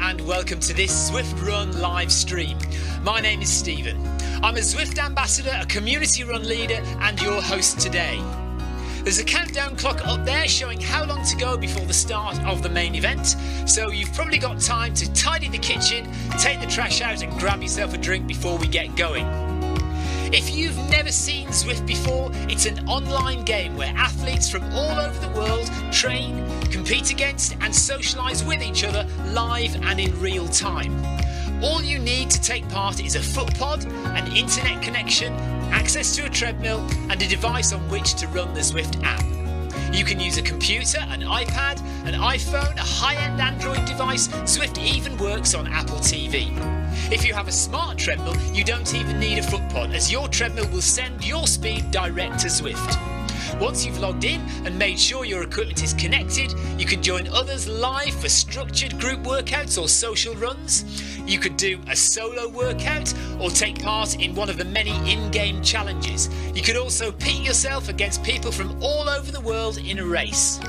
and welcome to this Zwift Run live stream. My name is Stephen. I'm a Zwift ambassador, a community run leader and your host today. There's a countdown clock up there showing how long to go before the start of the main event, so you've probably got time to tidy the kitchen, take the trash out and grab yourself a drink before we get going. If you've never seen Zwift before, it's an online game where athletes from all over the world train, compete against and socialise with each other live and in real time. All you need to take part is a foot pod, an internet connection, access to a treadmill and a device on which to run the Zwift app. You can use a computer, an iPad, an iPhone, a high-end Android device. Zwift even works on Apple TV. If you have a smart treadmill, you don't even need a foot pod, as your treadmill will send your speed direct to Zwift. Once you've logged in and made sure your equipment is connected, you can join others live for structured group workouts or social runs. You could do a solo workout or take part in one of the many in-game challenges. You could also pit yourself against people from all over the world in a race.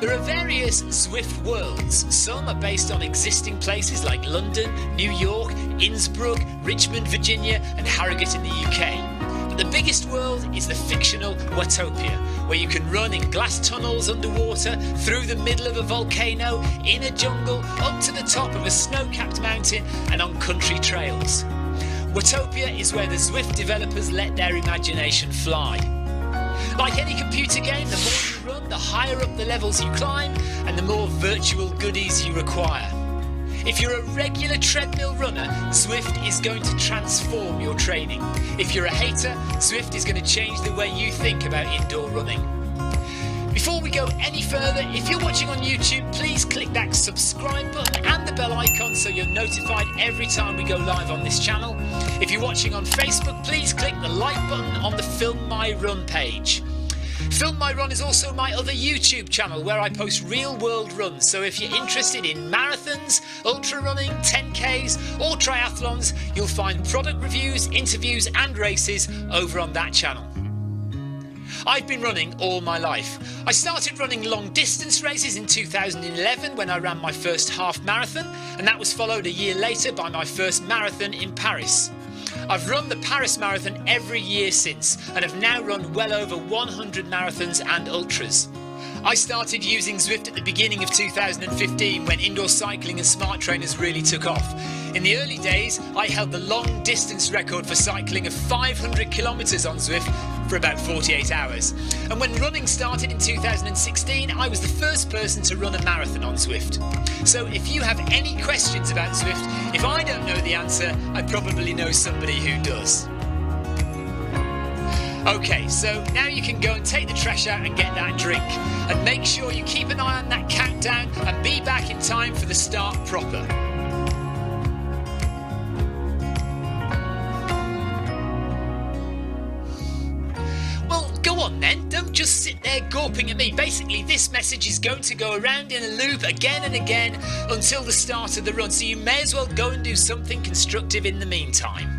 There are various Zwift worlds. Some are based on existing places like London, New York, Innsbruck, Richmond, Virginia and Harrogate in the UK. But the biggest world is the fictional Watopia, where you can run in glass tunnels underwater, through the middle of a volcano, in a jungle, up to the top of a snow-capped mountain and on country trails. Watopia is where the Zwift developers let their imagination fly. Like any computer game, the more you run, the higher up the levels you climb and the more virtual goodies you require. If you're a regular treadmill runner, Zwift is going to transform your training. If you're a hater, Zwift is going to change the way you think about indoor running. Before we go any further, if you're watching on YouTube, please click that subscribe button and the bell icon so you're notified every time we go live on this channel. If you're watching on Facebook, please click the like button on the Film My Run page. Film My Run is also my other YouTube channel where I post real world runs, so if you're interested in marathons, ultra running, 10Ks or triathlons, you'll find product reviews, interviews and races over on that channel. I've been running all my life. I started running long distance races in 2011 when I ran my first half marathon, and that was followed a year later by my first marathon in Paris. I've run the Paris Marathon every year since and have now run well over 100 marathons and ultras. I started using Zwift at the beginning of 2015 when indoor cycling and smart trainers really took off. In the early days, I held the long distance record for cycling of 500 kilometres on Zwift for about 48 hours. And when running started in 2016, I was the first person to run a marathon on Zwift. So if you have any questions about Zwift, if I don't know the answer, I probably know somebody who does. Okay, so now you can go and take the trash out and get that drink. And make sure you keep an eye on that countdown and be back in time for the start proper. Well, go on then, don't just sit there gawping at me. Basically, this message is going to go around in a loop again and again until the start of the run, so you may as well go and do something constructive in the meantime.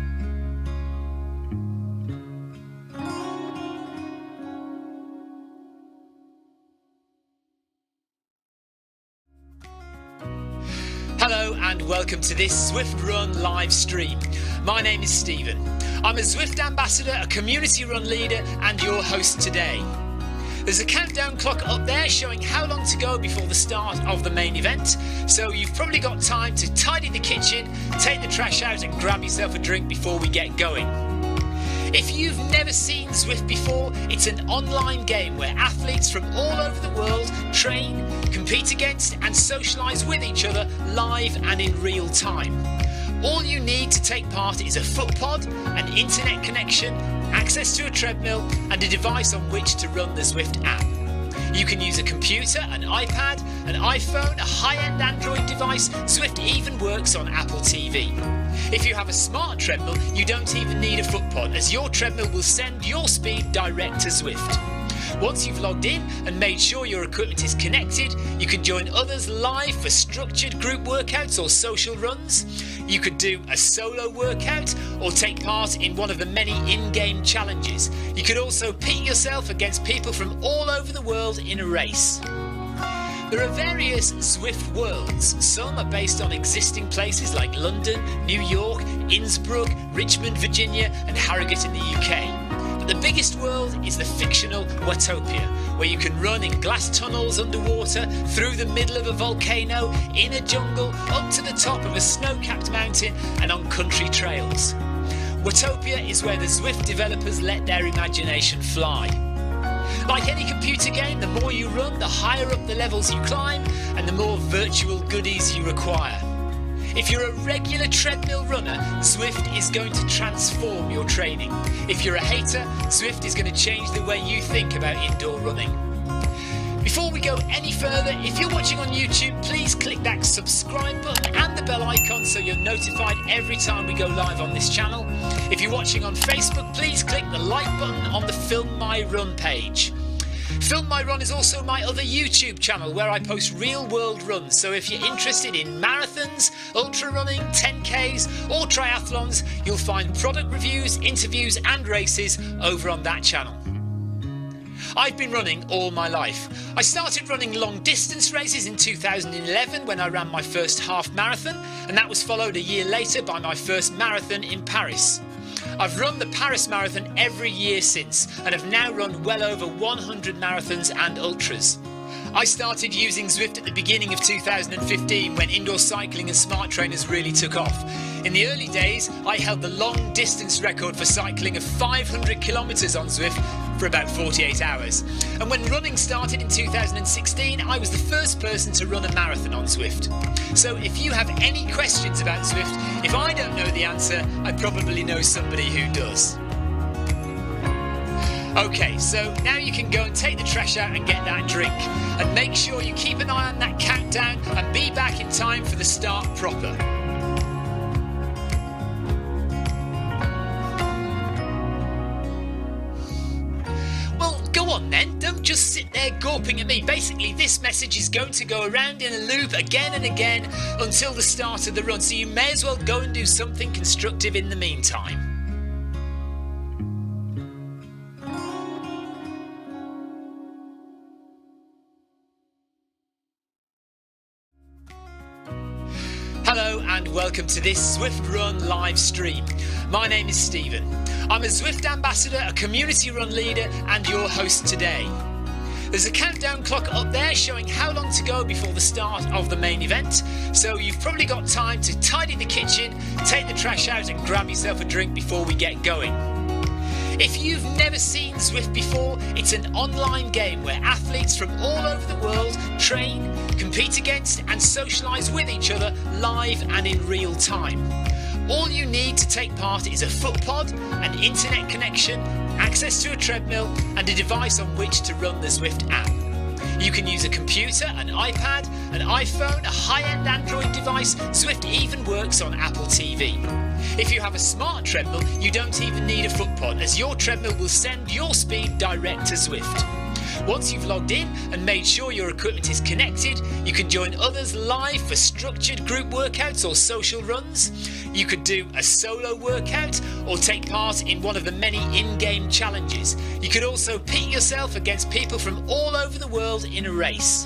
Hello and welcome to this Zwift Run live stream. My name is Stephen. I'm a Zwift ambassador, a community run leader and your host today. There's a countdown clock up there showing how long to go before the start of the main event, so you've probably got time to tidy the kitchen, take the trash out and grab yourself a drink before we get going. If you've never seen Zwift before, it's an online game where athletes from all over the world train, compete against and socialise with each other live and in real time. All you need to take part is a foot pod, an internet connection, access to a treadmill and a device on which to run the Zwift app. You can use a computer, an iPad, an iPhone, a high-end Android device. Zwift even works on Apple TV. If you have a smart treadmill, you don't even need a foot pod, as your treadmill will send your speed direct to Zwift. Once you've logged in and made sure your equipment is connected, you can join others live for structured group workouts or social runs. You could do a solo workout or take part in one of the many in-game challenges. You could also pit yourself against people from all over the world in a race. There are various Zwift worlds. Some are based on existing places like London, New York, Innsbruck, Richmond, Virginia and Harrogate in the UK. But the biggest world is the fictional Watopia, where you can run in glass tunnels underwater, through the middle of a volcano, in a jungle, up to the top of a snow-capped mountain and on country trails. Watopia is where the Zwift developers let their imagination fly. Like any computer game, the more you run, the higher up the levels you climb and the more virtual goodies you require. If you're a regular treadmill runner, Zwift is going to transform your training. If you're a hater, Zwift is going to change the way you think about indoor running. Before we go any further, if you're watching on YouTube, please click that subscribe button and the bell icon so you're notified every time we go live on this channel. If you're watching on Facebook, please click the like button on the Film My Run page. Film My Run is also my other YouTube channel where I post real world runs, so if you're interested in marathons, ultra running, 10Ks or triathlons, you'll find product reviews, interviews and races over on that channel. I've been running all my life. I started running long distance races in 2011 when I ran my first half marathon, and that was followed a year later by my first marathon in Paris. I've run the Paris Marathon every year since and have now run well over 100 marathons and ultras. I started using Zwift at the beginning of 2015 when indoor cycling and smart trainers really took off. In the early days, I held the long distance record for cycling of 500 kilometres on Zwift for about 48 hours. And when running started in 2016, I was the first person to run a marathon on Zwift. So if you have any questions about Zwift, if I don't know the answer, I probably know somebody who does. Okay, so now you can go and take the trash out and get that drink. And make sure you keep an eye on that countdown and be back in time for the start proper. Well, go on then, don't just sit there gawping at me. Basically, this message is going to go around in a loop again and again until the start of the run, so you may as well go and do something constructive in the meantime. Hello and welcome to this Zwift Run live stream. My name is Stephen. I'm a Zwift ambassador, a community run leader and your host today. There's a countdown clock up there showing how long to go before the start of the main event, so you've probably got time to tidy the kitchen, take the trash out and grab yourself a drink before we get going. If you've never seen Zwift before, it's an online game where athletes from all over the world train, compete against and socialise with each other live and in real time. All you need to take part is a foot pod, an internet connection, access to a treadmill and a device on which to run the Zwift app. You can use a computer, an iPad, an iPhone, a high-end Android device. Zwift even works on Apple TV. If you have a smart treadmill, you don't even need a foot pod, as your treadmill will send your speed direct to Zwift. Once you've logged in and made sure your equipment is connected, you can join others live for structured group workouts or social runs. You could do a solo workout or take part in one of the many in-game challenges. You could also pit yourself against people from all over the world in a race.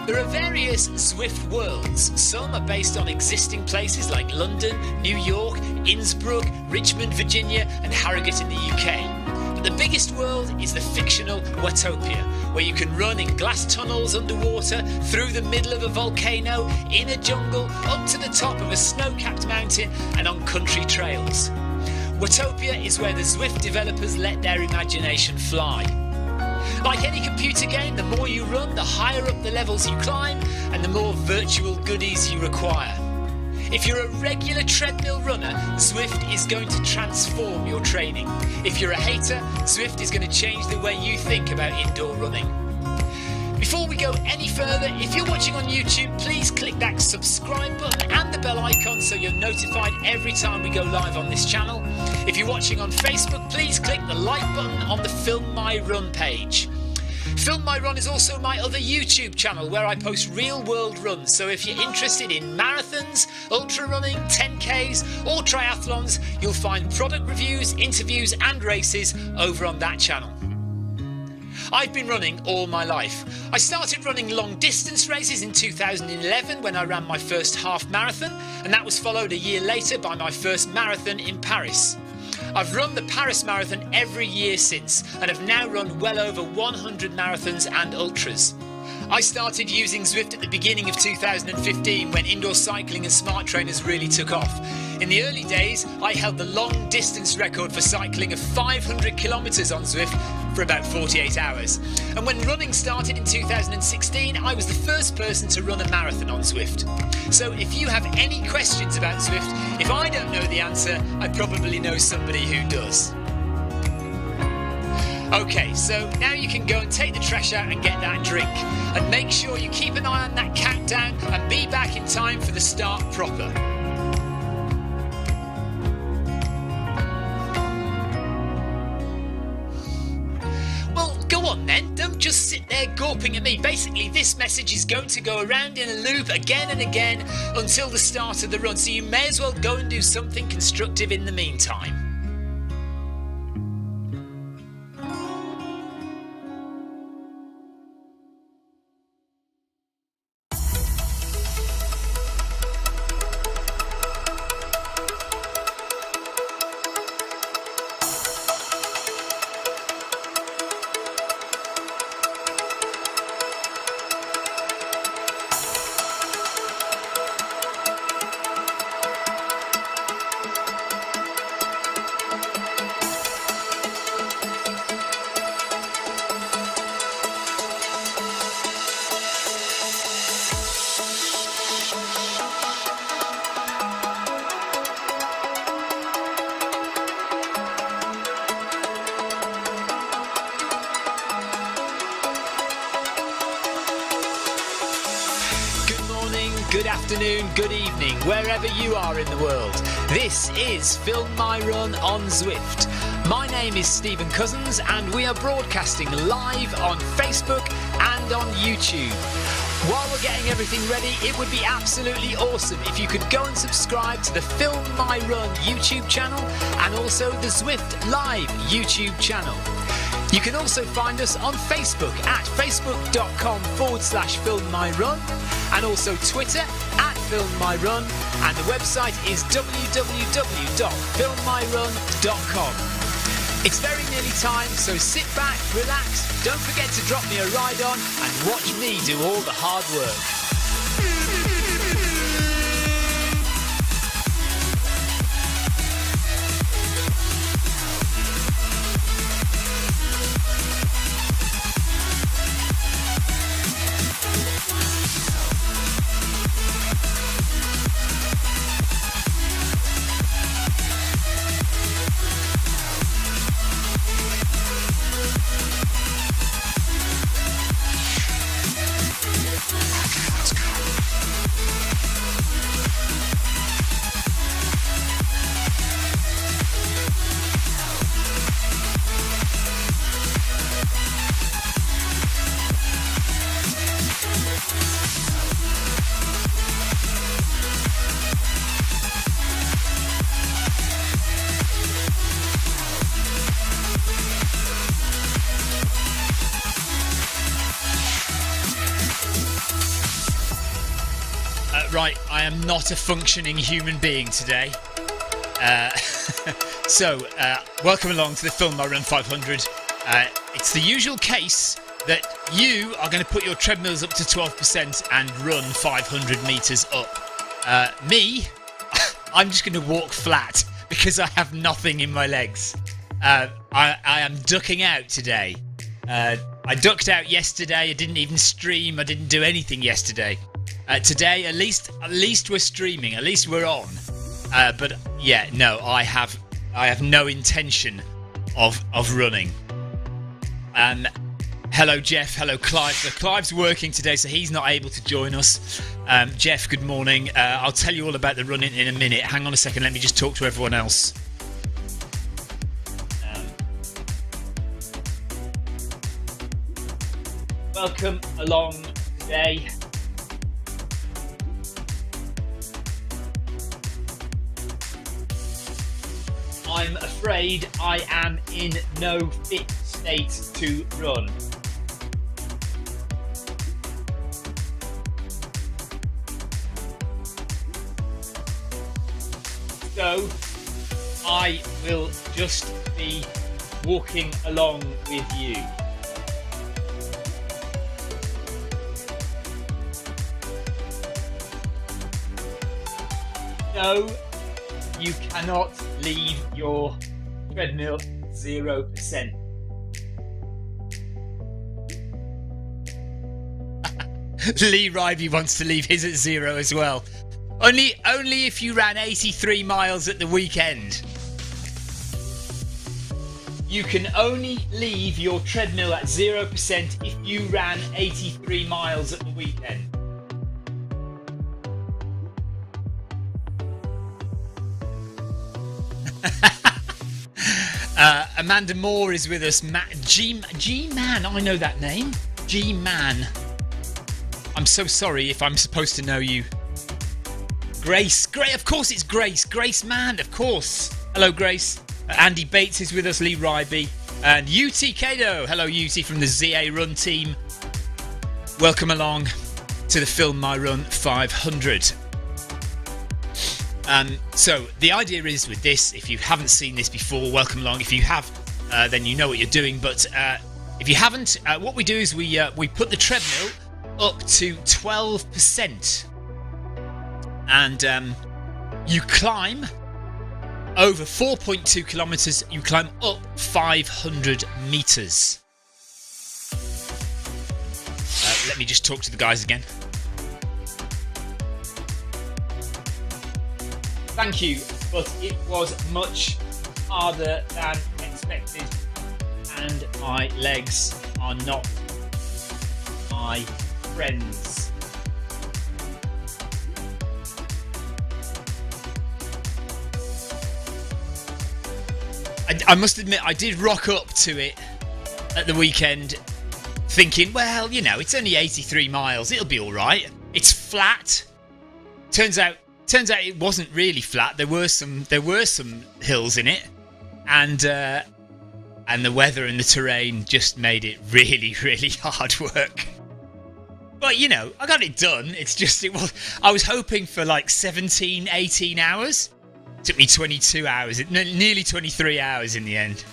There are various Zwift worlds. Some are based on existing places like London, New York, Innsbruck, Richmond, Virginia and Harrogate in the UK. But the biggest world is the fictional Watopia, where you can run in glass tunnels underwater, through the middle of a volcano, in a jungle, up to the top of a snow-capped mountain and on country trails. Watopia is where the Zwift developers let their imagination fly. Like any computer game, the more you run, the higher up the levels you climb and the more virtual goodies you require. If you're a regular treadmill runner, Zwift is going to transform your training. If you're a hater, Zwift is going to change the way you think about indoor running. Before we go any further, if you're watching on YouTube, please click that subscribe button and the bell icon so you're notified every time we go live on this channel. If you're watching on Facebook, please click the like button on the Film My Run page. Film My Run is also my other YouTube channel where I post real world runs, so if you're interested in marathons, ultra running, 10Ks or triathlons, you'll find product reviews, interviews and races over on that channel. I've been running all my life. I started running long distance races in 2011 when I ran my first half marathon, and that was followed a year later by my first marathon in Paris. I've run the Paris Marathon every year since and have now run well over 100 marathons and ultras. I started using Zwift at the beginning of 2015 when indoor cycling and smart trainers really took off. In the early days, I held the long distance record for cycling of 500 kilometres on Zwift for about 48 hours. And when running started in 2016, I was the first person to run a marathon on Zwift. So if you have any questions about Zwift, if I don't know the answer, I probably know somebody who does. Okay, so now you can go and take the trash out and get that drink. And make sure you keep an eye on that countdown and be back in time for the start proper. Well, go on then, don't just sit there gawping at me. Basically, this message is going to go around in a loop again and again until the start of the run, so you may as well go and do something constructive in the meantime. Good afternoon, good evening, wherever you are in the world. This is Film My Run on Zwift. My name is Stephen Cousins and we are broadcasting live on Facebook and on YouTube. While we're getting everything ready, it would be absolutely awesome if you could go and subscribe to the Film My Run YouTube channel and also the Zwift Live YouTube channel. You can also find us on Facebook at facebook.com/filmmyrun and also Twitter at filmmyrun, and the website is www.filmmyrun.com. It's very nearly time, so sit back, relax, don't forget to drop me a ride on and watch me do all the hard work. Right, I am not a functioning human being today. Welcome along to the Film My Run 500. It's the usual case that you are going to put your treadmills up to 12% and run 500 metres up. Me, I'm just going to walk flat because I have nothing in my legs. I am ducking out today. I ducked out yesterday. I didn't even stream. I didn't do anything yesterday. Today, at least we're streaming. At least we're on. But yeah, no, I have no intention of running. Hello, Jeff. Hello, Clive. So Clive's working today, so he's not able to join us. Jeff, good morning. I'll tell you all about the running in a minute. Hang on a second. Let me just talk to everyone else. Welcome along today. I'm afraid I am in no fit state to run. So I will just be walking along with you. No, you cannot leave your treadmill 0%. Lee Ribey wants to leave his at 0 as well. Only if you ran 83 miles at the weekend. You can only leave your treadmill at 0% if you ran 83 miles at the weekend. Amanda Moore is with us. G-Man, I know that name. G-Man. I'm so sorry if I'm supposed to know you. Grace, of course it's Grace. Grace Mann, of course. Hello, Grace. Andy Bates is with us, Lee Ribey. And UT Kato. Hello, UT from the ZA Run team. Welcome along to the Film My Run 500. So the idea is with this, if you haven't seen this before, welcome along. If you have, then you know what you're doing. But if you haven't, what we do is we put the treadmill up to 12%. And you climb over 4.2 kilometers. You climb up 500 meters. Let me just talk to the guys again. Thank you, but it was much harder than expected, and my legs are not my friends. I must admit, I did rock up to it at the weekend thinking, well, you know, it's only 83 miles, it'll be all right. It's flat. Turns out it wasn't really flat. There were some hills in it, and the weather and the terrain just made it really, really hard work. But you know, I got it done. I was hoping for like 17, 18 hours. It took me 22 hours, nearly 23 hours in the end.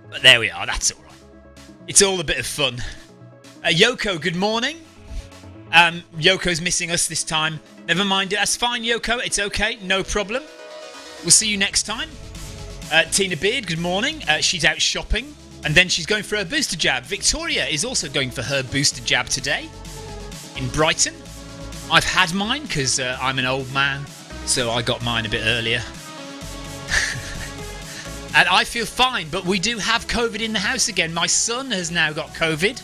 But there we are. That's all right. It's all a bit of fun. Yoko, good morning. Yoko's missing us this time. Never mind, that's fine, Yoko. It's okay, no problem. We'll see you next time. Tina Beard, good morning. She's out shopping, and then she's going for her booster jab. Victoria is also going for her booster jab today in Brighton. I've had mine because I'm an old man, so I got mine a bit earlier. And I feel fine, but we do have COVID in the house again. My son has now got COVID,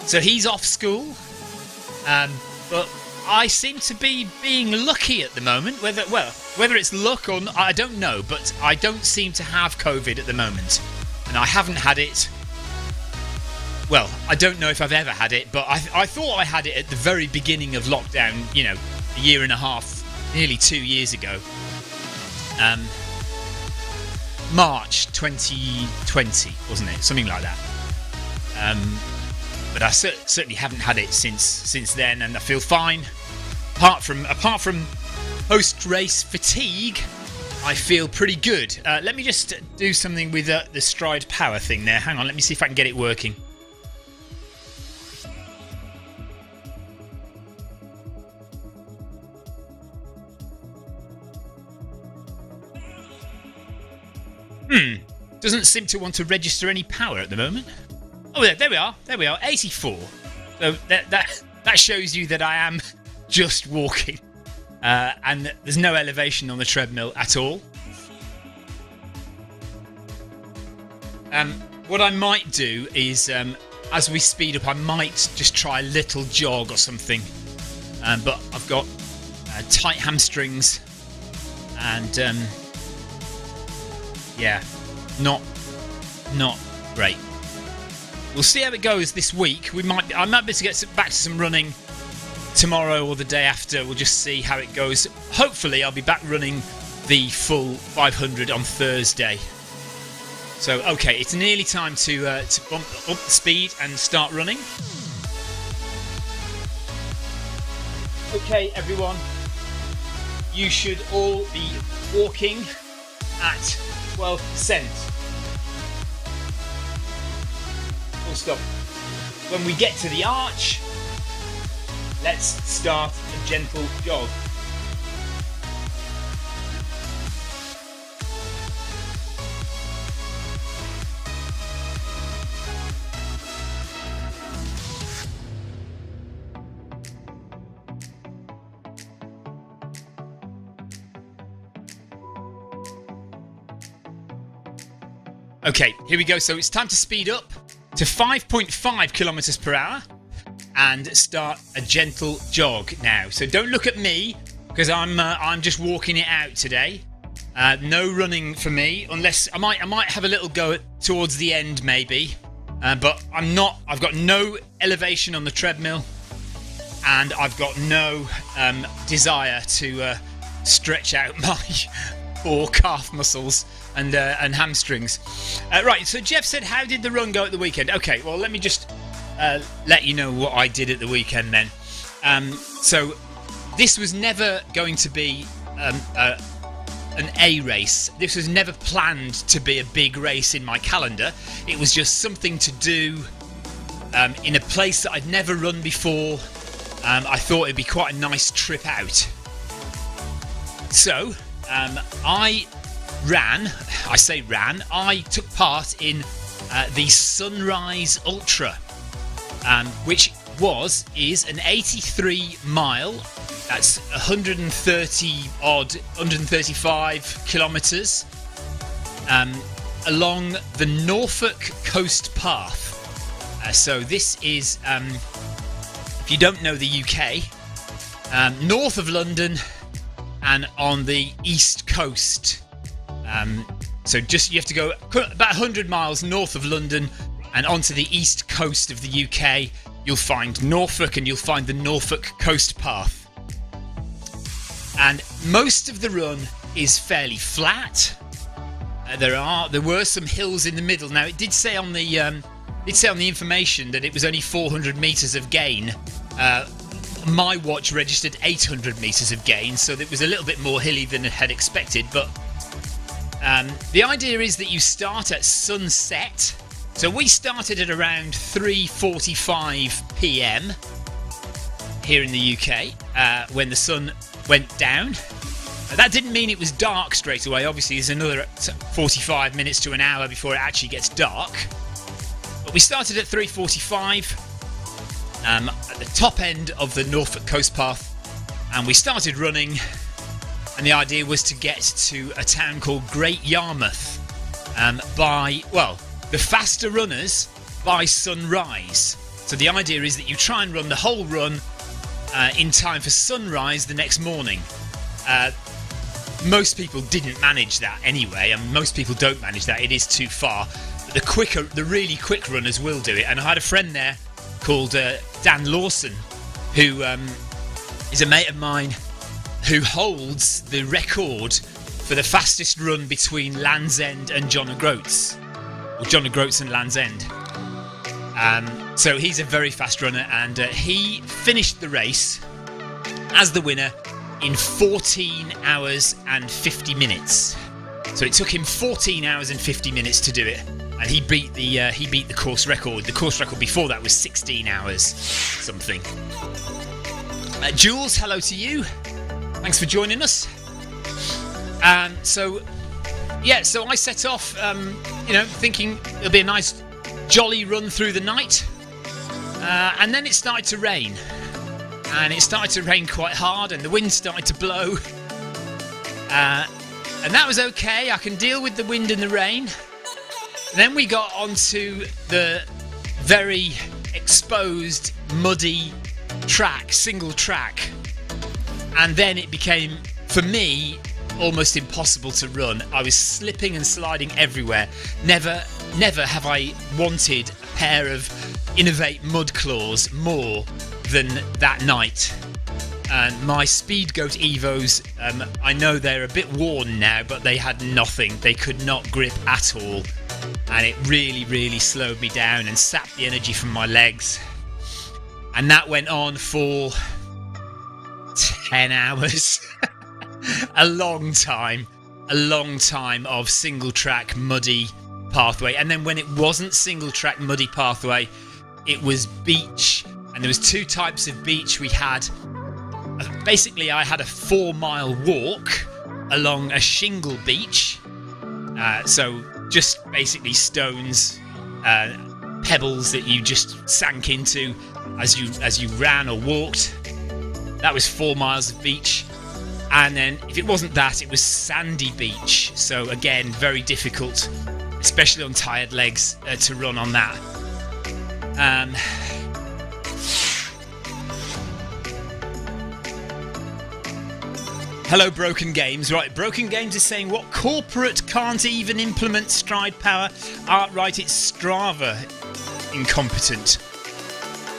so he's off school. But I seem to be being lucky at the moment. Whether it's luck or not, I don't know. But I don't seem to have COVID at the moment, and I haven't had it. Well, I don't know if I've ever had it, but I thought I had it at the very beginning of lockdown. You know, a year and a half, nearly 2 years ago. March 2020, wasn't it? Something like that. But I certainly haven't had it since then, and I feel fine. Apart from post-race fatigue, I feel pretty good. Let me just do something with the Stride Power thing there. Hang on, let me see if I can get it working. Doesn't seem to want to register any power at the moment. Oh, there we are. 84. So that shows you that I am just walking, and there's no elevation on the treadmill at all. What I might do is, as we speed up, I might just try a little jog or something. But I've got tight hamstrings, and yeah, not great. We'll see how it goes this week. I might be able to get back to some running tomorrow or the day after. We'll just see how it goes. Hopefully, I'll be back running the full 500 on Thursday. So, okay, it's nearly time to bump up the speed and start running. Okay, everyone. you should all be walking at 12%. Full stop. When we get to the arch, let's start a gentle jog. Okay, here we go. So it's time to speed up to 5.5 kilometers per hour and start a gentle jog now. So don't look at me because I'm just walking it out today. No running for me, unless I might have a little go towards the end maybe, but I'm not. I've got no elevation on the treadmill, and I've got no desire to stretch out my poor calf muscles and hamstrings. Right, so Jeff said, how did the run go at the weekend? Okay, well, let me just let you know what I did at the weekend then. So this was never going to be an A race. This was never planned to be a big race in my calendar. It was just something to do in a place that I'd never run before. I thought it'd be quite a nice trip out. So I took part in the Sunrise Ultra, which is an 83 mile, that's 135 kilometres, along the Norfolk Coast Path. So this is, if you don't know the UK, north of London and on the east coast. So you have to go about 100 miles north of London and onto the east coast of the UK. You'll find Norfolk and you'll find the Norfolk Coast Path. And most of the run is fairly flat. There were some hills in the middle. Now it did say on the information that it was only 400 meters of gain. My watch registered 800 meters of gain, so it was a little bit more hilly than I had expected. But the idea is that you start at sunset. So we started at around 3:45 p.m. here in the UK when the sun went down. That didn't mean it was dark straight away. Obviously, there's another 45 minutes to an hour before it actually gets dark. But we started at 3:45 at the top end of the Norfolk Coast Path, and we started running. And the idea was to get to a town called Great Yarmouth the faster runners by sunrise. So the idea is that you try and run the whole run in time for sunrise the next morning. Most people didn't manage that anyway, and most people don't manage that. It is too far. But the really quick runners will do it. And I had a friend there called Dan Lawson, who is a mate of mine, who holds the record for the fastest run between Land's End and John O'Groats. Or John O'Groats and Land's End. So he's a very fast runner, and he finished the race as the winner in 14 hours and 50 minutes. So it took him 14 hours and 50 minutes to do it, and he beat the course record. The course record before that was 16 hours something. Jules, hello to you. Thanks for joining us. So I set off, thinking it'll be a nice, jolly run through the night. And then it started to rain. And it started to rain quite hard, and the wind started to blow. And that was okay. I can deal with the wind and the rain. And then we got onto the very exposed, muddy track, single track. And then it became, for me, almost impossible to run. I was slipping and sliding everywhere. Never have I wanted a pair of Innovate mud claws more than that night. And my Speedgoat Evos, I know they're a bit worn now, but they had nothing. They could not grip at all. And it really, really slowed me down and sapped the energy from my legs. And that went on for 10 hours. a long time of single track muddy pathway, and then when it wasn't single track muddy pathway, it was beach, and there was two types of beach. We had basically I had a 4-mile walk along a shingle beach, so just basically stones, pebbles that you just sank into as you ran or walked. That was 4 miles of beach. And then if it wasn't that, it was sandy beach. So again, very difficult, especially on tired legs, to run on that. Hello, Broken Games. Right, Broken Games is saying, what corporate can't even implement stride power? Right, it's Strava incompetent.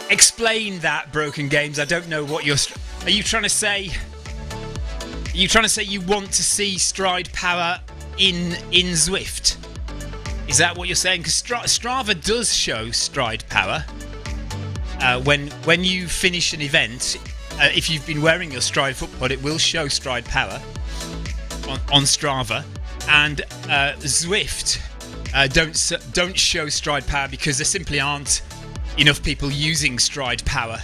Explain that, Broken Games. I don't know what you're... Are you trying to say... you want to see stride power in Zwift? Is that what you're saying? Because Strava does show stride power. When you finish an event, if you've been wearing your stride footpod, it will show stride power on Strava. And Zwift don't show stride power because there simply aren't enough people using stride power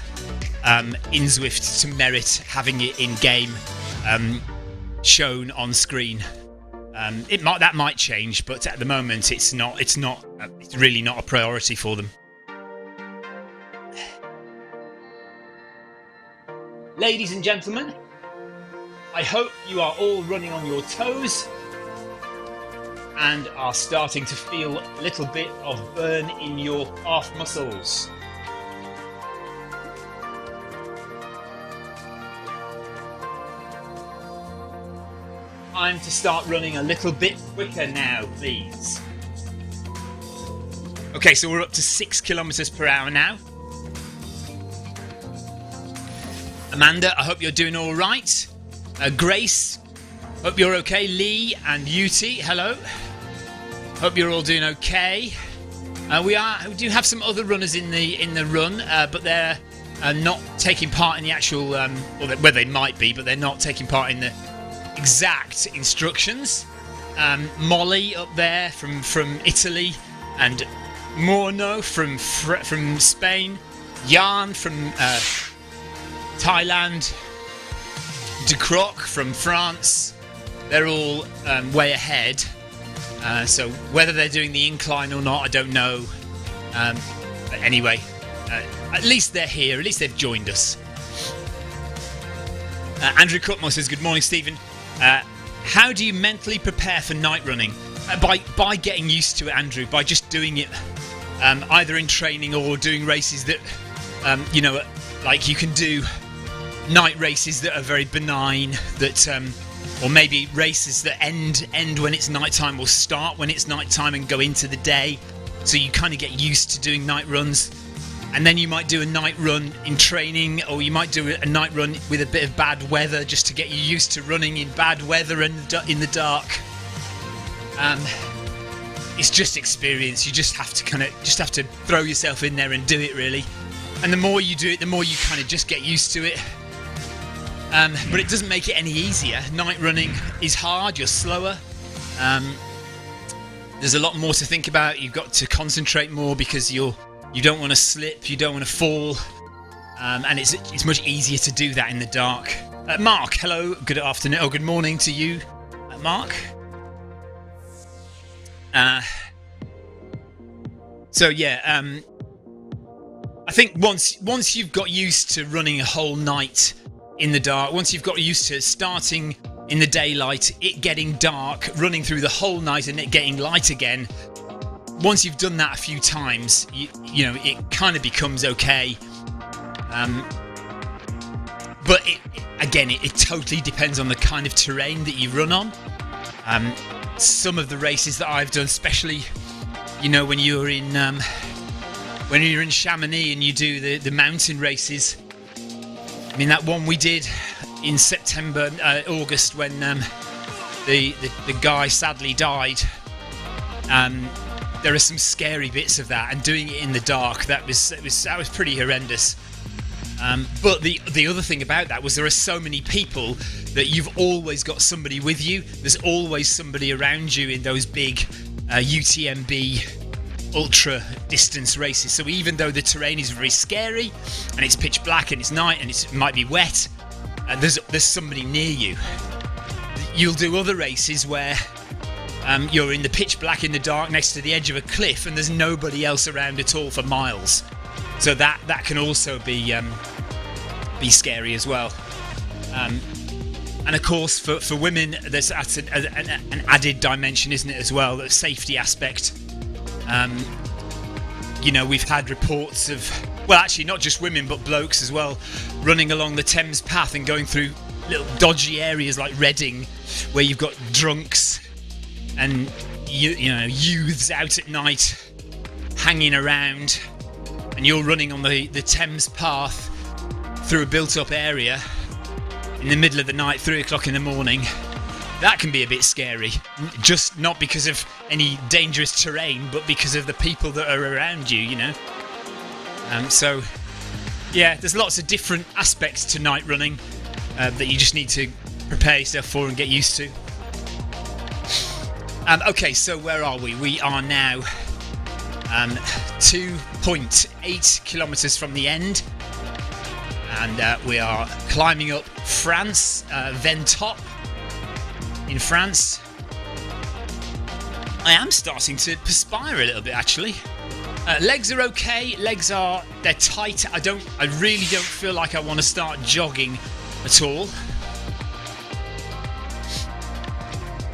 in Zwift to merit having it in game. Shown on screen. That might change, but at the moment it's really not a priority for them. Ladies and gentlemen, I hope you are all running on your toes and are starting to feel a little bit of burn in your calf muscles. Time to start running a little bit quicker now, please. Okay, so we're up to 6 kilometers per hour now. Amanda, I hope you're doing all right. Grace, hope you're okay. Lee and Yuti, hello. Hope you're all doing okay. We do have some other runners in the run, but they're not taking part in the actual. Well, they might be, but they're not taking part in the exact instructions. Molly up there from Italy, and Morno from Spain, Jan from Thailand, De Croc from France. They're all way ahead. So whether they're doing the incline or not, I don't know. But anyway, at least they're here. At least they've joined us. Andrew Cutmore says, good morning, Stephen. How do you mentally prepare for night running? By getting used to it, Andrew. By just doing it, either in training or doing races that, like you can do night races that are very benign. That, or maybe races that end when it's nighttime, or start when it's nighttime and go into the day. So you kind of get used to doing night runs. And then you might do a night run in training, or you might do a night run with a bit of bad weather just to get you used to running in bad weather and in the dark. It's just experience. You just have to throw yourself in there and do it, really. And the more you do it, the more you kind of just get used to it. But it doesn't make it any easier. Night running is hard. You're slower. There's a lot more to think about. You've got to concentrate more because you don't want to slip, you don't want to fall, and it's much easier to do that in the dark. Mark, hello, good afternoon, or good morning to you, Mark. So yeah, I think once you've got used to running a whole night in the dark, once you've got used to starting in the daylight, it getting dark, running through the whole night and it getting light again, once you've done that a few times, you know, it kind of becomes okay. But it totally depends on the kind of terrain that you run on. Some of the races that I've done, especially, you know, when you're in Chamonix and you do the mountain races. I mean, that one we did in September, August, when the guy sadly died. There are some scary bits of that, and doing it in the dark, that was pretty horrendous. But the other thing about that was there are so many people that you've always got somebody with you. There's always somebody around you in those big UTMB ultra distance races. So even though the terrain is very scary and it's pitch black and it's night and it might be wet, there's somebody near you. You'll do other races where you're in the pitch black in the dark next to the edge of a cliff and there's nobody else around at all for miles. So that can also be scary as well. And of course for women that's an added dimension, isn't it, as well, the safety aspect. We've had reports of, well, actually not just women but blokes as well, running along the Thames path and going through little dodgy areas like Reading where you've got drunks and youths out at night hanging around, and you're running on the Thames path through a built-up area in the middle of the night, 3 o'clock in the morning. That can be a bit scary, just not because of any dangerous terrain, but because of the people that are around you, So, yeah, there's lots of different aspects to night running that you just need to prepare yourself for and get used to. Okay, so where are we? We are now 2.8 kilometres from the end, and we are climbing up France, Ventop in France. I am starting to perspire a little bit, actually. Legs are okay. They're tight. I really don't feel like I want to start jogging at all.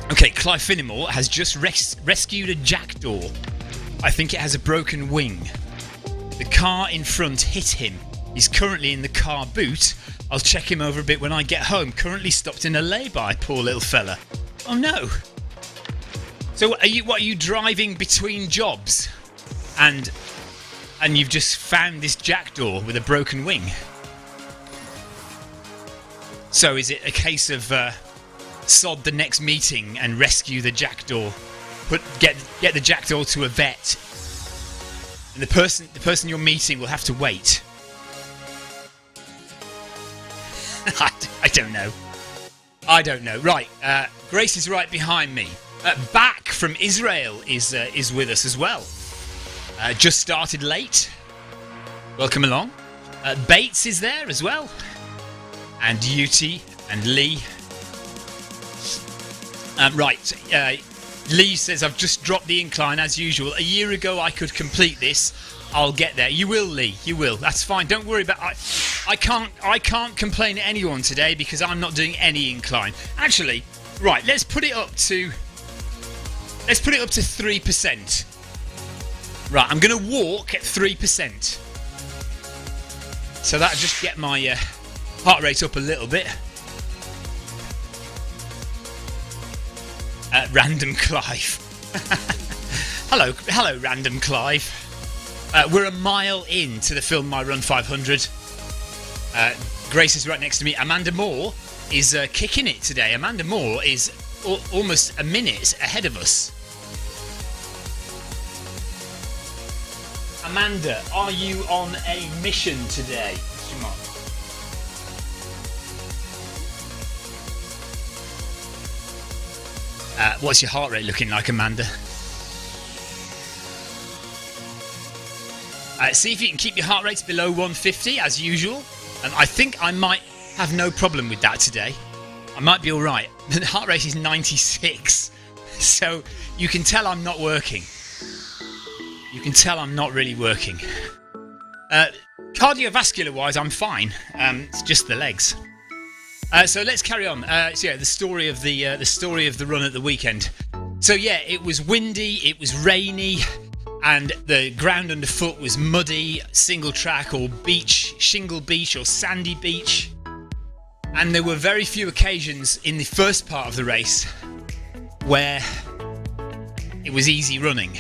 Okay, Clive Finnemore has just rescued a jackdaw. I think it has a broken wing. The car in front hit him. He's currently in the car boot. I'll check him over a bit when I get home. Currently stopped in a lay-by, poor little fella. Oh no. So are you driving between jobs? And you've just found this jackdaw with a broken wing? So is it a case of sod the next meeting and rescue the jackdaw? Get the jackdaw to a vet, and the person you're meeting will have to wait. I don't know. Right, Grace is right behind me. Back from Israel is with us as well. Just started late. Welcome along. Bates is there as well, and Yuti and Lee. Lee says, I've just dropped the incline as usual. A year ago I could complete this. I'll get there. You will, Lee. You will. That's fine. Don't worry about I can't complain to anyone today because I'm not doing any incline. Actually, right, let's put it up to 3%. Right, I'm going to walk at 3%. So that'll just get my heart rate up a little bit. Random Clive. Hello, Random Clive. We're a mile in to the Film My Run 500. Grace is right next to me. Amanda Moore is kicking it today. Amanda Moore is almost a minute ahead of us. Amanda, are you on a mission today? What's your heart rate looking like, Amanda? See if you can keep your heart rates below 150 as usual. I think I might have no problem with that today. I might be alright. The heart rate is 96. So you can tell I'm not working. You can tell I'm not really working. Cardiovascular wise, I'm fine. It's just the legs. So let's carry on. So yeah, the story of the run at the weekend. So yeah, it was windy, it was rainy, and the ground underfoot was muddy, single track or beach, shingle beach or sandy beach. And there were very few occasions in the first part of the race where it was easy running,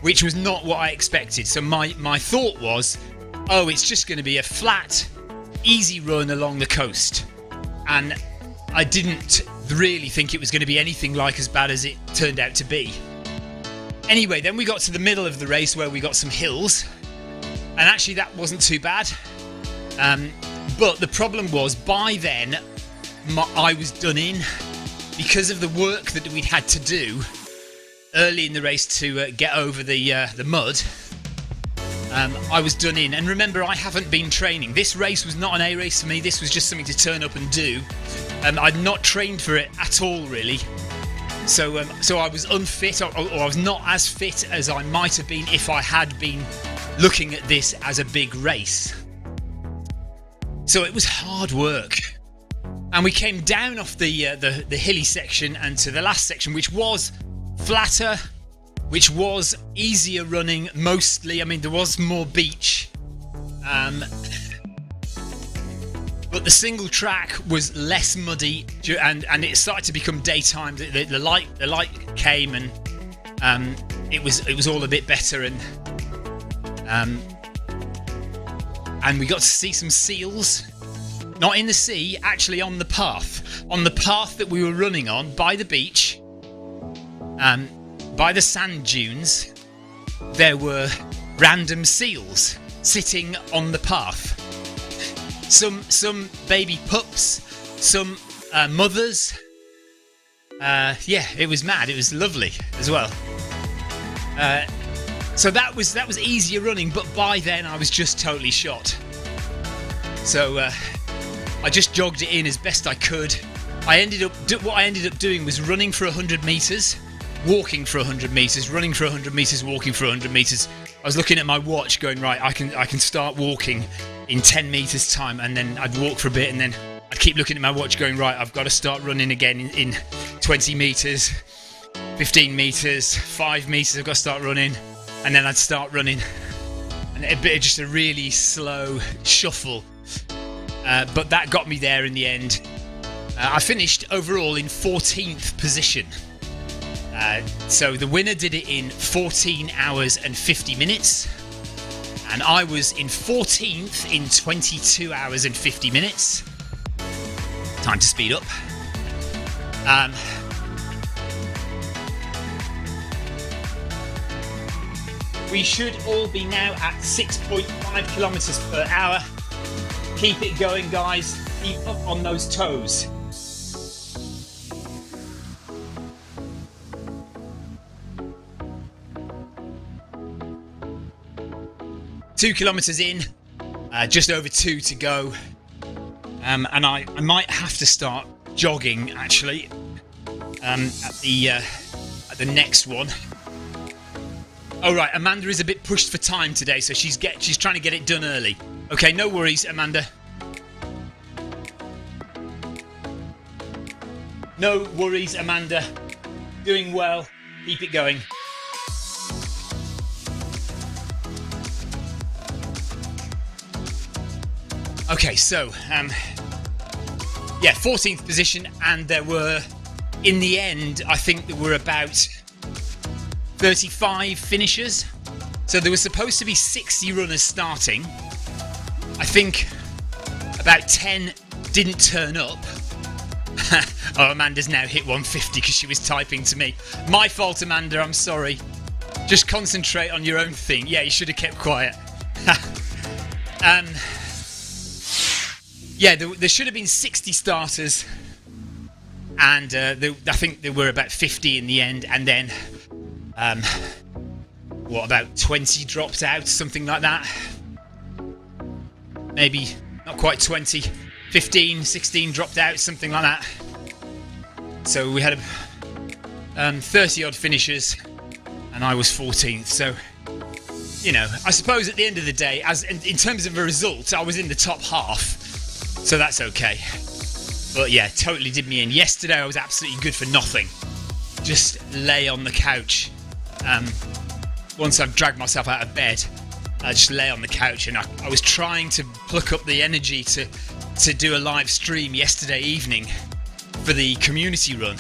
which was not what I expected. So my thought was, oh, it's just going to be a flat, easy run along the coast. And I didn't really think it was going to be anything like as bad as it turned out to be. Anyway, then we got to the middle of the race where we got some hills, and actually that wasn't too bad. But the problem was, by then, I was done in because of the work that we'd had to do early in the race to get over the mud. I was done in, and remember, I haven't been training. This race was not an A race for me. This was just something to turn up and do. I'd not trained for it at all, really. So I was unfit, or I was not as fit as I might have been if I had been looking at this as a big race. So it was hard work, and we came down off the hilly section and to the last section, which was flatter, which was easier running mostly. I mean, there was more beach, but the single track was less muddy, and it started to become daytime. The light came, and it was all a bit better, and we got to see some seals, not in the sea, actually on the path that we were running on by the beach. By the sand dunes, there were random seals sitting on the path. Some baby pups, some mothers. Yeah, it was mad. It was lovely as well. So that was easier running, but by then I was just totally shot. So I just jogged it in as best I could. What I ended up doing was running for 100 meters. Walking for 100 meters, running for 100 meters, walking for 100 meters. I was looking at my watch going, right, I can start walking in 10 meters time, and then I'd walk for a bit, and then I'd keep looking at my watch going, right, I've got to start running again in 20 meters, 15 meters, 5 meters, I've got to start running, and then I'd start running. And a bit of just a really slow shuffle. But that got me there in the end. I finished overall in 14th position. So the winner did it in 14 hours and 50 minutes, and I was in 14th in 22 hours and 50 minutes. Time to speed up. We should all be now at 6.5 kilometers per hour. Keep it going, guys. Keep up on those toes. Two kilometers in, just over 2 to go, and I might have to start jogging actually at the next one. Oh right, Amanda is a bit pushed for time today, so she's trying to get it done early. Okay, no worries, Amanda. No worries, Amanda. Doing well. Keep it going. Okay, so, yeah, 14th position, and there were, in the end, I think there were about 35 finishers. So there was supposed to be 60 runners starting. I think about 10 didn't turn up. Oh, Amanda's now hit 150 because she was typing to me. My fault, Amanda, I'm sorry. Just concentrate on your own thing. Yeah, you should have kept quiet. Yeah, there should have been 60 starters, and I think there were about 50 in the end, and then, about 20 dropped out, something like that. Maybe not quite 20, 15, 16 dropped out, something like that. So we had 30 odd finishers, and I was 14th. So, you know, I suppose at the end of the day, as in terms of a result, I was in the top half. So that's okay. But yeah, totally did me in. Yesterday I was absolutely good for nothing. Just lay on the couch. Once I've dragged myself out of bed, I just lay on the couch, and I was trying to pluck up the energy to do a live stream yesterday evening for the community run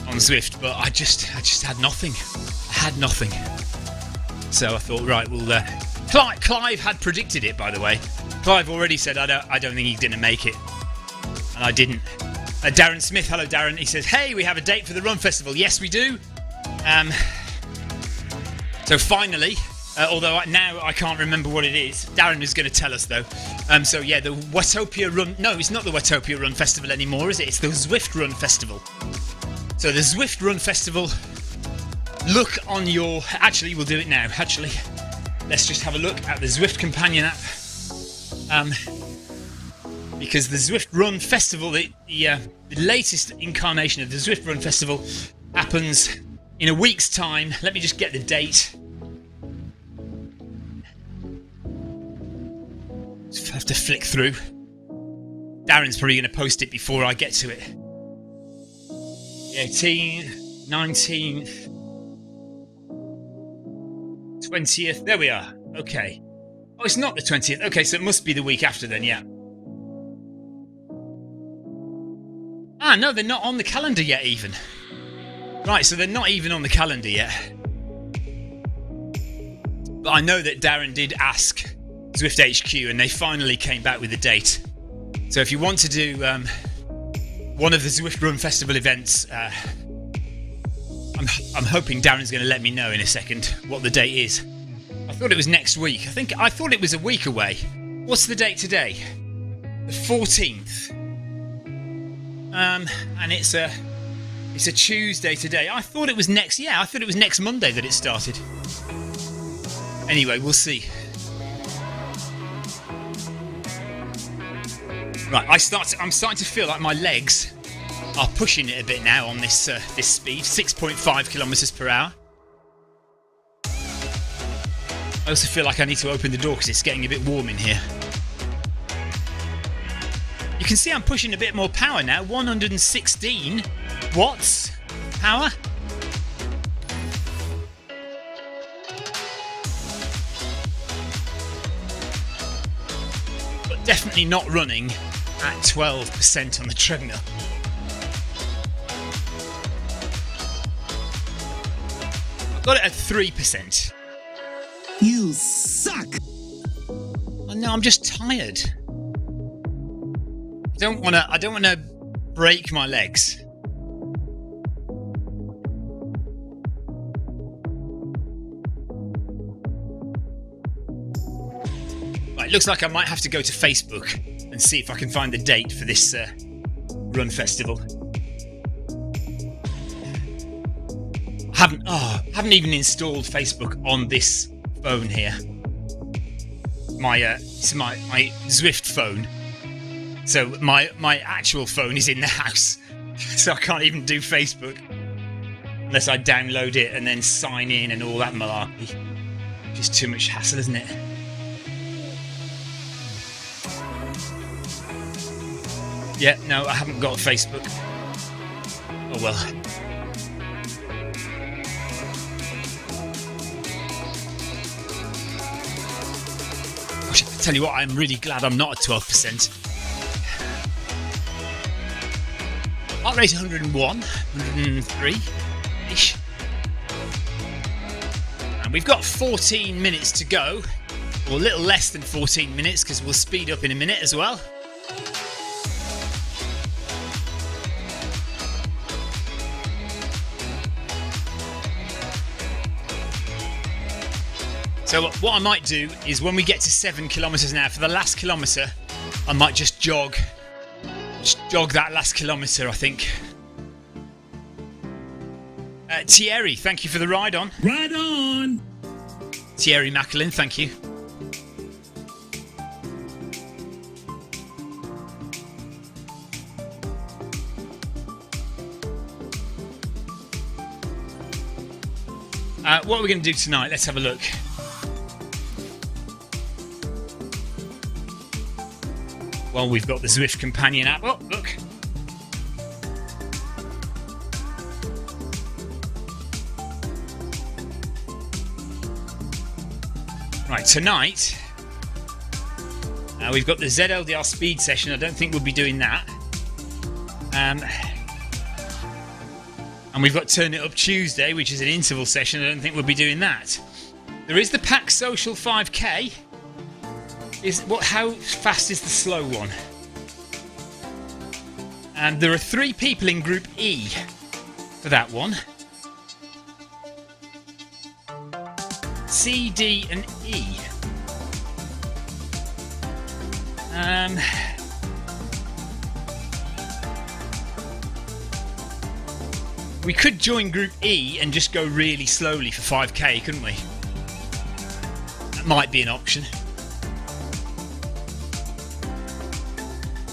on Zwift, but I just had nothing. I had nothing. So I thought, right, well, Clive had predicted it, by the way. Clive already said, I don't think he's going to make it. And I didn't. Darren Smith, hello Darren, he says, hey, we have a date for the Run Festival. Yes, we do. So finally, Although now I can't remember what it is. Darren is going to tell us though. So yeah, the Watopia Run. No, it's not the Watopia Run Festival anymore, is it? It's the Zwift Run Festival. So the Zwift Run Festival. Look on your. Actually, we'll do it now. Actually, let's just have a look at the Zwift companion app. Because the Zwift Run Festival, the latest incarnation of the Zwift Run Festival, happens in a week's time. Let me just get the date. Just have to flick through. Darren's probably going to post it before I get to it. The 18th, 19th, 20th. There we are. Okay. Oh, it's not the 20th. Okay, so it must be the week after then, yeah. Ah, no, they're not on the calendar yet even. Right, so they're not even on the calendar yet. But I know that Darren did ask Zwift HQ and they finally came back with a date. So if you want to do one of the Zwift Run Festival events, I'm hoping Darren's going to let me know in a second what the date is. I thought it was next week. I thought it was a week away. What's the date today? The 14th. And it's a Tuesday today. I thought it was next. Yeah, I thought it was next Monday that it started. Anyway, we'll see. Right, I'm starting to feel like my legs are pushing it a bit now on this this speed, 6.5 kilometers per hour. I also feel like I need to open the door because it's getting a bit warm in here. You can see I'm pushing a bit more power now, 116 watts power. But definitely not running at 12% on the treadmill. I've got it at 3%. You suck! Oh, no, I'm just tired. I don't want to break my legs. Right, looks like I might have to go to Facebook and see if I can find the date for this run festival. I haven't even installed Facebook on this phone here. It's my Zwift phone. So my actual phone is in the house, so I can't even do Facebook unless I download it and then sign in and all that malarkey. Just too much hassle, isn't it? Yeah, no, I haven't got Facebook. Oh well. Gosh, I tell you what, I'm really glad I'm not at 12%. Heart rate 101, 103-ish. And we've got 14 minutes to go. Or a little less than 14 minutes because we'll speed up in a minute as well. So what I might do is when we get to 7 kilometres now, for the last kilometre, I might just jog. Just jog that last kilometre, I think. Thierry, thank you for the ride on. Ride on! Thierry Macklin, thank you. What are we going to do tonight? Let's have a look. Well, we've got the Zwift companion app. Oh, look. Right, tonight we've got the ZLDR speed session. I don't think we'll be doing that. And we've got Turn It Up Tuesday, which is an interval session. I don't think we'll be doing that. There is the Pack Social 5K. How fast is the slow one? And there are 3 people in Group E for that one. C, D and E. We could join Group E and just go really slowly for 5k, couldn't we? That might be an option.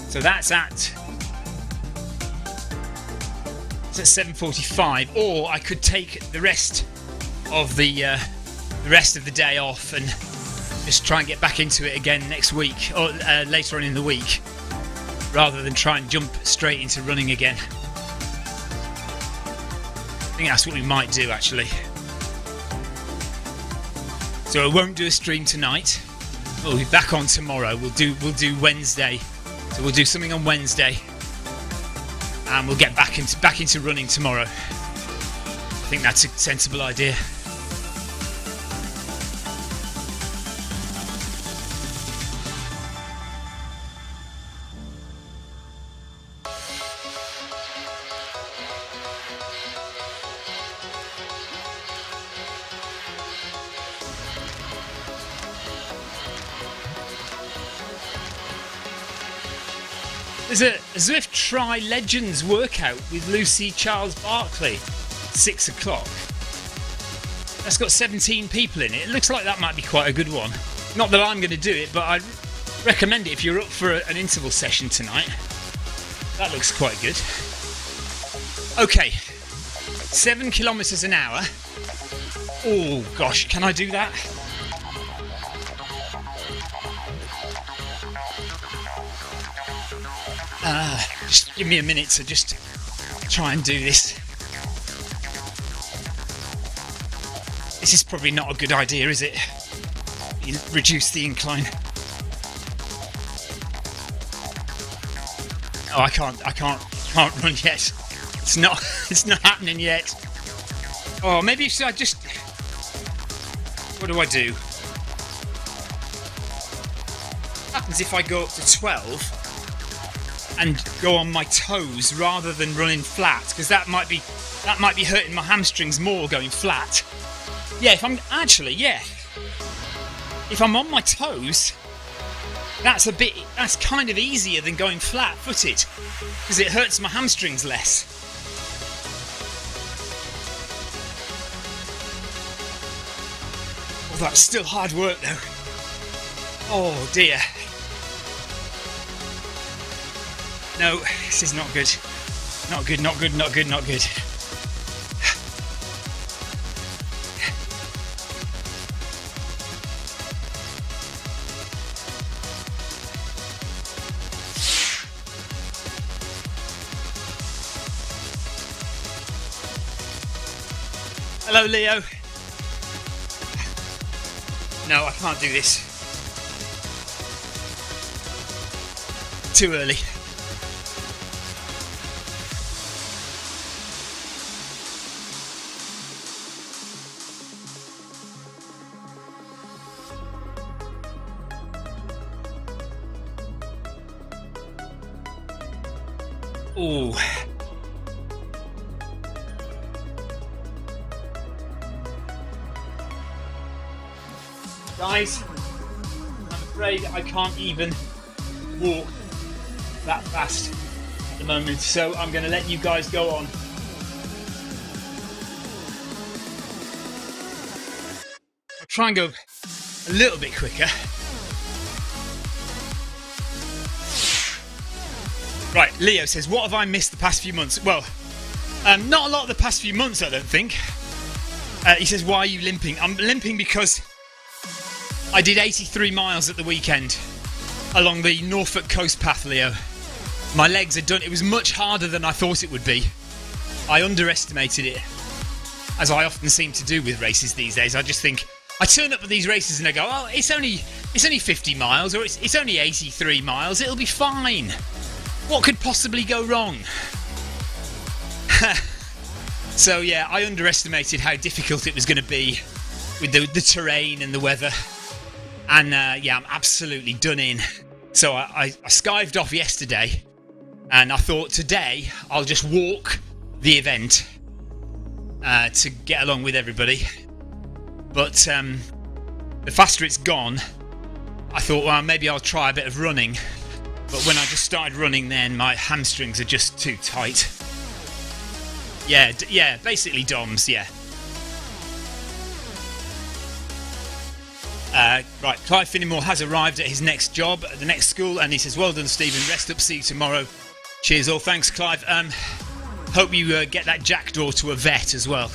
So that's at 7:45, or I could take the rest of the day off and just try and get back into it again next week or later on in the week, rather than try and jump straight into running again. I think that's what we might do, actually. So I won't do a stream tonight. We'll be back on tomorrow. We'll do Wednesday. So we'll do something on Wednesday, and we'll get back into running tomorrow. I think that's a sensible idea. There's a Zwift Tri Legends workout with Lucy Charles Barkley, 6 o'clock. That's got 17 people in it. It looks like that might be quite a good one. Not that I'm going to do it, but I'd recommend it if you're up for an interval session tonight. That looks quite good. Okay, 7 kilometers an hour. Oh gosh, can I do that? Just give me a minute to just try and do this. This is probably not a good idea, is it? You reduce the incline. Oh, I can't run yet. It's not happening yet. Oh, maybe I just. What do I do? What happens if I go up to 12? And go on my toes rather than running flat, because that might be hurting my hamstrings more going flat. Yeah, if I'm on my toes, that's kind of easier than going flat-footed, because it hurts my hamstrings less. Oh, that's still hard work though. Oh dear. No, this is not good. Not good, not good, not good, not good. Hello, Leo. No, I can't do this. Too early. Ooh. Guys, I'm afraid I can't even walk that fast at the moment, so I'm going to let you guys go on. I'll try and go a little bit quicker. Right, Leo says, what have I missed the past few months? Well, not a lot of the past few months, I don't think. He says, why are you limping? I'm limping because I did 83 miles at the weekend along the Norfolk coast path, Leo. My legs are done. It was much harder than I thought it would be. I underestimated it, as I often seem to do with races these days. I just think, I turn up at these races and I go, oh, it's only 50 miles, or it's only 83 miles, it'll be fine. What could possibly go wrong? So yeah, I underestimated how difficult it was going to be with the terrain and the weather. And yeah, I'm absolutely done in. So I skived off yesterday, and I thought today I'll just walk the event to get along with everybody. But the faster it's gone, I thought, well, maybe I'll try a bit of running. But when I just started running then, my hamstrings are just too tight. Yeah, basically DOMs, yeah. Right, Clive Finnimore has arrived at his next job, at the next school, and he says, well done, Stephen, rest up, see you tomorrow. Cheers all, thanks, Clive. Hope you get that jackdaw to a vet as well.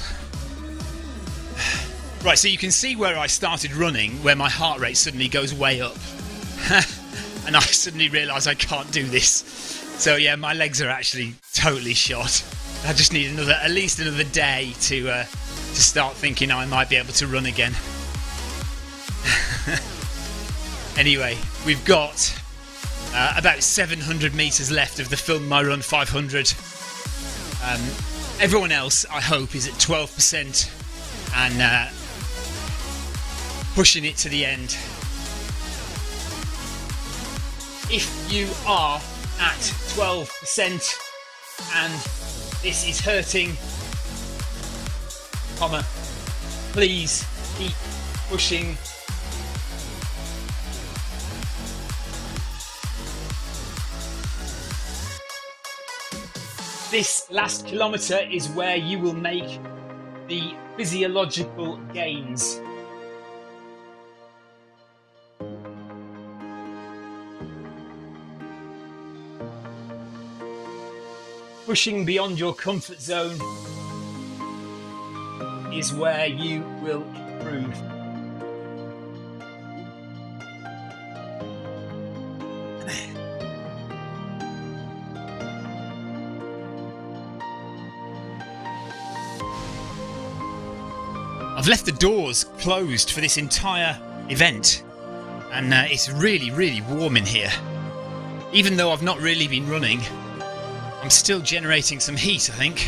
Right, so you can see where I started running, where my heart rate suddenly goes way up. And I suddenly realise I can't do this. So yeah, my legs are actually totally shot. I just need at least another day to start thinking I might be able to run again. Anyway, we've got about 700 metres left of the Film My Run 500. Everyone else, I hope, is at 12% and pushing it to the end. If you are at 12% and this is hurting, please keep pushing. This last kilometre is where you will make the physiological gains. Pushing beyond your comfort zone is where you will improve. I've left the doors closed for this entire event, and it's really, really warm in here. Even though I've not really been running, I'm still generating some heat, I think.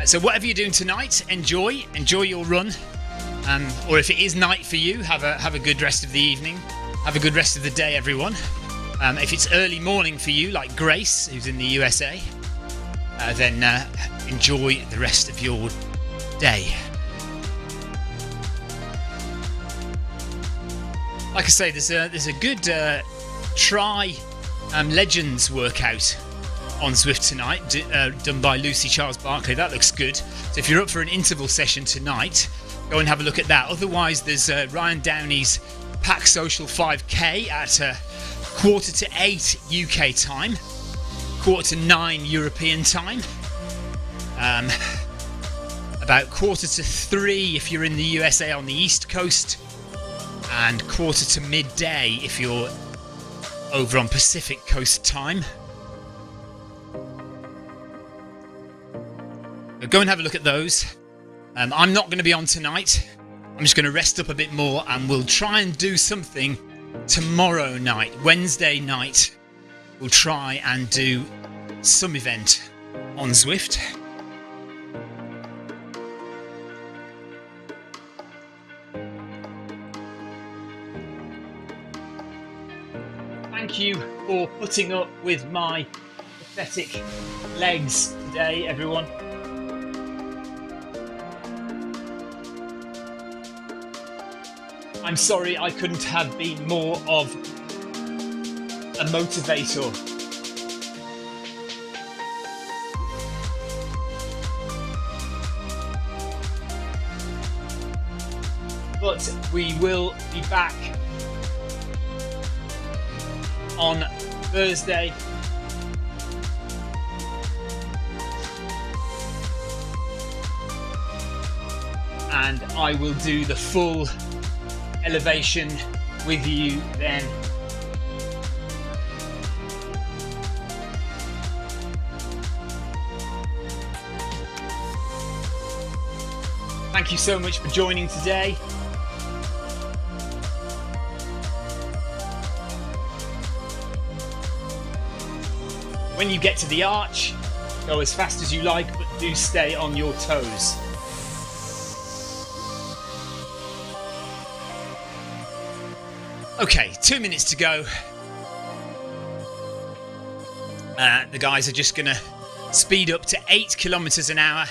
So whatever you're doing tonight, enjoy your run. Or if it is night for you, have a good rest of the evening. Have a good rest of the day, everyone. If it's early morning for you, like Grace, who's in the USA, then enjoy the rest of your day. Like I say, there's a good Legends workout on Zwift tonight, done by Lucy Charles Barclay. That looks good. So if you're up for an interval session tonight, go and have a look at that. Otherwise, there's Ryan Downey's Pack Social 5K at 7:45 UK time, 8:45 European time, about 2:45 if you're in the USA on the East Coast, and 2:45 to midday if you're over on Pacific Coast time. So go and have a look at those. I'm not going to be on tonight. I'm just going to rest up a bit more, and we'll try and do something tomorrow night, Wednesday night. We'll try and do some event on Zwift. Thank you for putting up with my pathetic legs today, everyone. I'm sorry I couldn't have been more of a motivator. But we will be back on Thursday. And I will do the full elevation with you then. Thank you so much for joining today. When you get to the arch, go as fast as you like, but do stay on your toes. Okay, 2 minutes to go. The guys are just going to speed up to 8 kilometers an hour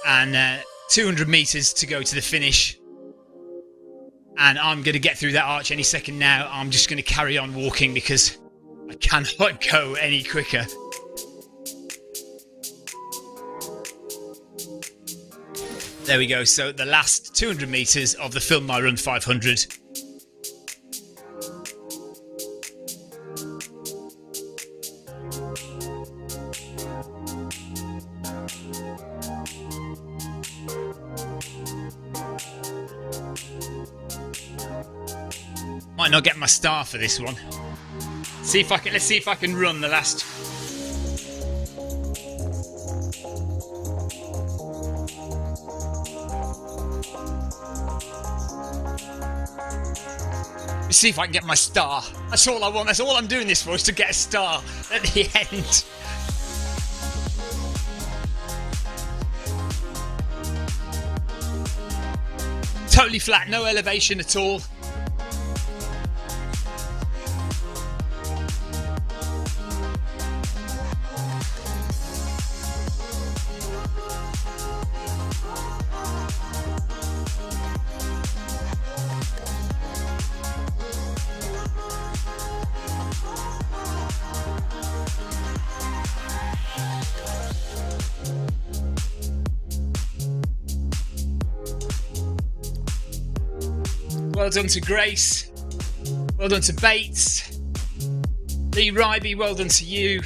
and 200 meters to go to the finish. And I'm going to get through that arch any second now. I'm just going to carry on walking because I cannot go any quicker. There we go. So the last 200 meters of the Film My Run 500. Might not get my star for this one. Let's see if I can run the last. Let's see if I can get my star. That's all I want. That's all I'm doing this for, is to get a star at the end. Totally flat, no elevation at all. Well done to Grace. Well done to Bates. Lee Ryby, well done to you.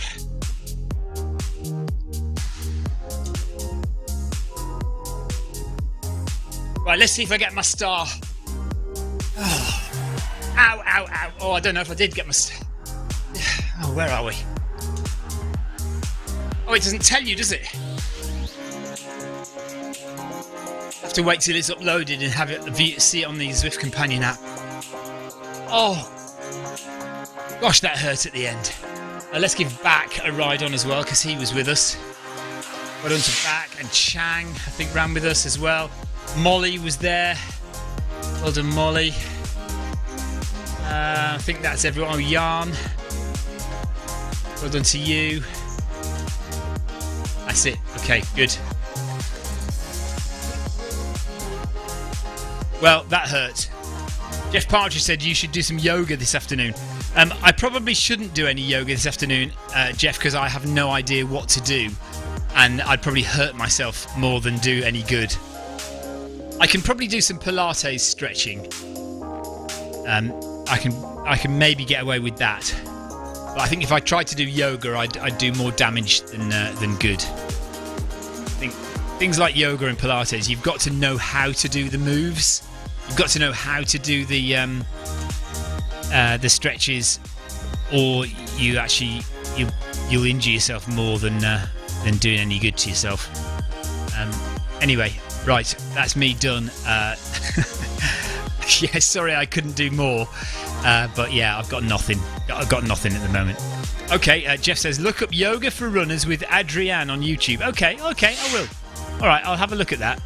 Right, let's see if I get my star. Oh. Ow, ow, ow. Oh, I don't know if I did get my star. Oh, where are we? Oh, it doesn't tell you, does it? Have to wait till it's uploaded and have it see it on the Zwift Companion app. Oh, gosh, that hurt at the end. Let's give Back a ride on as well, because he was with us. Well done to Back, and Chang, I think, ran with us as well. Molly was there. Well done, Molly. I think that's everyone. Oh, Jan. Well done to you. That's it. Okay, good. Well, that hurt. Jeff Partridge said you should do some yoga this afternoon. I probably shouldn't do any yoga this afternoon, Jeff, because I have no idea what to do. And I'd probably hurt myself more than do any good. I can probably do some Pilates stretching. I can maybe get away with that. But I think if I tried to do yoga, I'd do more damage than good. I think things like yoga and Pilates, you've got to know how to do the moves. You've got to know how to do the stretches, or you'll injure yourself more than doing any good to yourself. Anyway, right, that's me done. Yeah, sorry I couldn't do more, but yeah, I've got nothing. I've got nothing at the moment. Okay, Jeff says look up yoga for runners with Adrienne on YouTube. Okay, I will. All right, I'll have a look at that.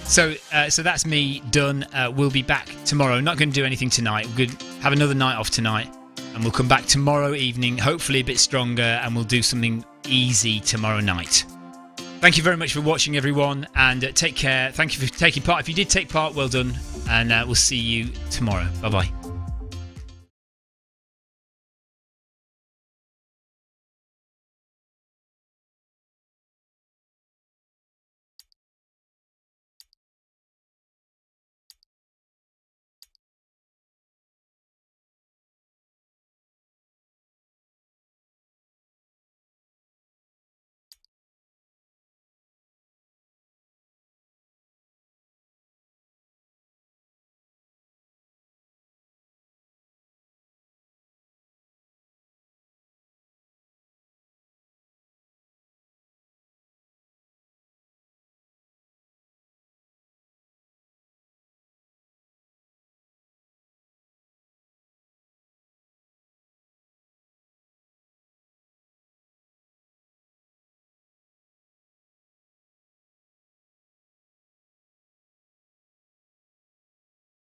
So that's me done. We'll be back tomorrow. Not going to do anything tonight. We're going to have another night off tonight, and we'll come back tomorrow evening, hopefully a bit stronger, and we'll do something easy tomorrow night. Thank you very much for watching, everyone, and take care. Thank you for taking part. If you did take part, well done, and we'll see you tomorrow. Bye-bye.